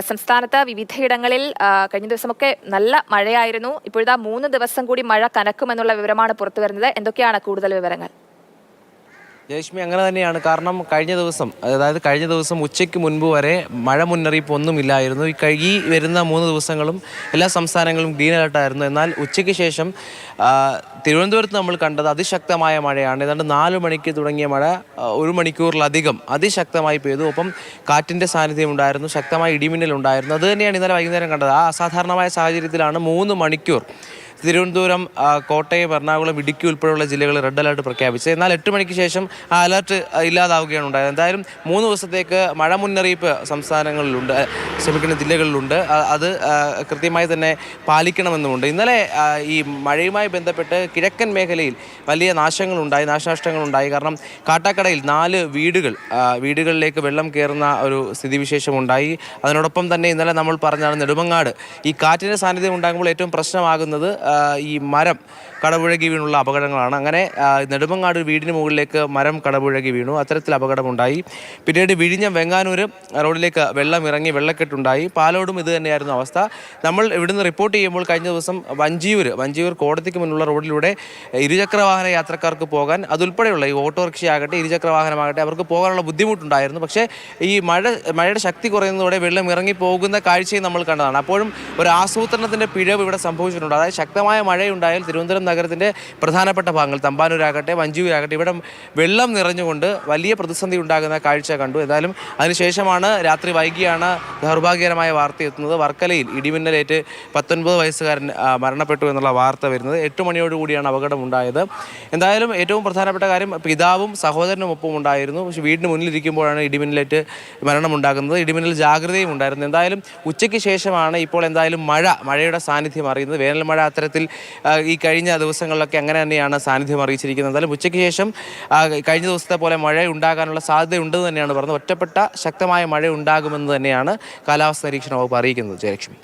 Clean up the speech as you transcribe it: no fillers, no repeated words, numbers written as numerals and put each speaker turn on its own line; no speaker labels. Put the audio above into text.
സംസ്ഥാനത്ത് വിവിധയിടങ്ങളിൽ കഴിഞ്ഞ ദിവസമൊക്കെ നല്ല മഴയായിരുന്നു. ഇപ്പോഴത്തെ 3 ദിവസം കൂടി മഴ കനക്കുമെന്നുള്ള വിവരമാണ് പുറത്തുവരുന്നത്. എന്തൊക്കെയാണ് കൂടുതൽ വിവരങ്ങൾ?
ജയശ്മി, അങ്ങനെ തന്നെയാണ്. കാരണം കഴിഞ്ഞ ദിവസം ഉച്ചയ്ക്ക് മുൻപ് വരെ മഴ മുന്നറിയിപ്പ് ഒന്നുമില്ലായിരുന്നു. ഈ വരുന്ന 3 ദിവസങ്ങളും എല്ലാ സംസ്ഥാനങ്ങളും ഗ്രീൻ അലർട്ടായിരുന്നു. എന്നാൽ ഉച്ചയ്ക്ക് ശേഷം തിരുവനന്തപുരത്ത് നമ്മൾ കണ്ടത് അതിശക്തമായ മഴയാണ്. ഏതാണ്ട് 4 മണിക്ക് തുടങ്ങിയ മഴ 1 മണിക്കൂറിലധികം അതിശക്തമായി പെയ്തു. ഒപ്പം കാറ്റിൻ്റെ സാന്നിധ്യം ഉണ്ടായിരുന്നു, ശക്തമായ ഇടിമിന്നൽ ഉണ്ടായിരുന്നു. അത് തന്നെയാണ് ഇന്നലെ വൈകുന്നേരം കണ്ടത്. ആ അസാധാരണമായ സാഹചര്യത്തിലാണ് 3 മണിക്കൂർ തിരുവനന്തപുരം, കോട്ടയം, എറണാകുളം, ഇടുക്കി ഉൾപ്പെടെയുള്ള ജില്ലകൾ റെഡ് അലർട്ട് പ്രഖ്യാപിച്ചത്. എന്നാൽ 8 മണിക്ക് ശേഷം ആ അലർട്ട് ഇല്ലാതാവുകയാണ് ഉണ്ടായത്. എന്തായാലും 3 ദിവസത്തേക്ക് മഴ മുന്നറിയിപ്പ് ജില്ലകളിലുണ്ട്. അത് കൃത്യമായി തന്നെ പാലിക്കണമെന്നുമുണ്ട്. ഇന്നലെ ഈ മഴയുമായി ബന്ധപ്പെട്ട് കിഴക്കൻ മേഖലയിൽ വലിയ നാശനഷ്ടങ്ങളുണ്ടായി. കാരണം കാട്ടാക്കടയിൽ 4 വീടുകളിലേക്ക് വെള്ളം കയറുന്ന ഒരു സ്ഥിതിവിശേഷമുണ്ടായി. അതിനോടൊപ്പം തന്നെ ഇന്നലെ നമ്മൾ പറഞ്ഞാണ് നെടുമങ്ങാട് ഈ കാറ്റിൻ്റെ സാന്നിധ്യം ഉണ്ടാകുമ്പോൾ ഏറ്റവും പ്രശ്നമാകുന്നത് ഈ മരം കടപുഴകി വീണുള്ള അപകടങ്ങളാണ്. അങ്ങനെ നെടുമങ്ങാട് വീടിന് മുകളിലേക്ക് മരം കടപുഴകി വീണു. അത്തരത്തിൽ അപകടമുണ്ടായി. പിന്നീട് വിഴിഞ്ഞം വെങ്ങാനൂര് റോഡിലേക്ക് വെള്ളം ഇറങ്ങി വെള്ളക്കെട്ടുണ്ടായി. പാലോടും ഇത് തന്നെയായിരുന്നു അവസ്ഥ. നമ്മൾ ഇവിടുന്ന് റിപ്പോർട്ട് ചെയ്യുമ്പോൾ കഴിഞ്ഞ ദിവസം വഞ്ചിയൂർ കോടതിക്ക് മുന്നിലുള്ള റോഡിലൂടെ ഇരുചക്രവാഹന യാത്രക്കാർക്ക് പോകാൻ, അതുൾപ്പെടെയുള്ള ഈ ഓട്ടോറിക്ഷയാകട്ടെ ഇരുചക്രവാഹനമാകട്ടെ അവർക്ക് പോകാനുള്ള ബുദ്ധിമുട്ടുണ്ടായിരുന്നു. പക്ഷേ ഈ മഴയുടെ ശക്തി കുറയുന്നതോടെ വെള്ളം ഇറങ്ങി പോകുന്ന കാഴ്ചയും നമ്മൾ കണ്ടതാണ്. അപ്പോഴും ഒരു ആസൂത്രണത്തിൻ്റെ പിഴവ് ഇവിടെ സംഭവിച്ചിട്ടുണ്ട്. അതായത് ശക്തമായ മഴയുണ്ടായാൽ തിരുവനന്തപുരം നഗരത്തിൻ്റെ പ്രധാനപ്പെട്ട ഭാഗങ്ങൾ തമ്പാനൂരാകട്ടെ വഞ്ചിയൂരാകട്ടെ ഇവിടെ വെള്ളം നിറഞ്ഞുകൊണ്ട് വലിയ പ്രതിസന്ധി ഉണ്ടാകുന്ന കാഴ്ച കണ്ടു. ഏതായാലും അതിനുശേഷമാണ് രാത്രി വൈകിയാണ് ദൗർഭാഗ്യകരമായ വാർത്ത എത്തുന്നത്. വർക്കലയിൽ ഇടിമിന്നലേറ്റ് 19 വയസ്സുകാരൻ മരണപ്പെട്ടു എന്നുള്ള വാർത്ത വരുന്നത്. 8 മണിയോടുകൂടിയാണ് അപകടം ഉണ്ടായത്. എന്തായാലും ഏറ്റവും പ്രധാനപ്പെട്ട കാര്യം പിതാവും സഹോദരനും ഒപ്പം ഉണ്ടായിരുന്നു. പക്ഷേ വീടിന് മുന്നിലിരിക്കുമ്പോഴാണ് ഇടിമിന്നലേറ്റ് മരണമുണ്ടാകുന്നത്. ഇടിമിന്നൽ ജാഗ്രതയും ഉണ്ടായിരുന്നു. എന്തായാലും ഉച്ചയ്ക്ക് ശേഷമാണ് ഇപ്പോൾ എന്തായാലും മഴയുടെ സാന്നിധ്യം അറിയുന്നത്. വേനൽ മഴ അത്തരത്തിൽ ഈ കഴിഞ്ഞ ദിവസങ്ങളിലൊക്കെ അങ്ങനെ തന്നെയാണ് സാന്നിധ്യം അറിയിച്ചിരിക്കുന്നത്. എന്തായാലും ഉച്ചയ്ക്ക് ശേഷം കഴിഞ്ഞ ദിവസത്തെ പോലെ മഴ ഉണ്ടാകാനുള്ള സാധ്യതയുണ്ടെന്ന് തന്നെയാണ് പറഞ്ഞത്. ഒറ്റപ്പെട്ട ശക്തമായ മഴ ഉണ്ടാകുമെന്ന് തന്നെയാണ് കാലാവസ്ഥാ നിരീക്ഷണ വകുപ്പ് അറിയിക്കുന്നത്. ജയലക്ഷ്മി.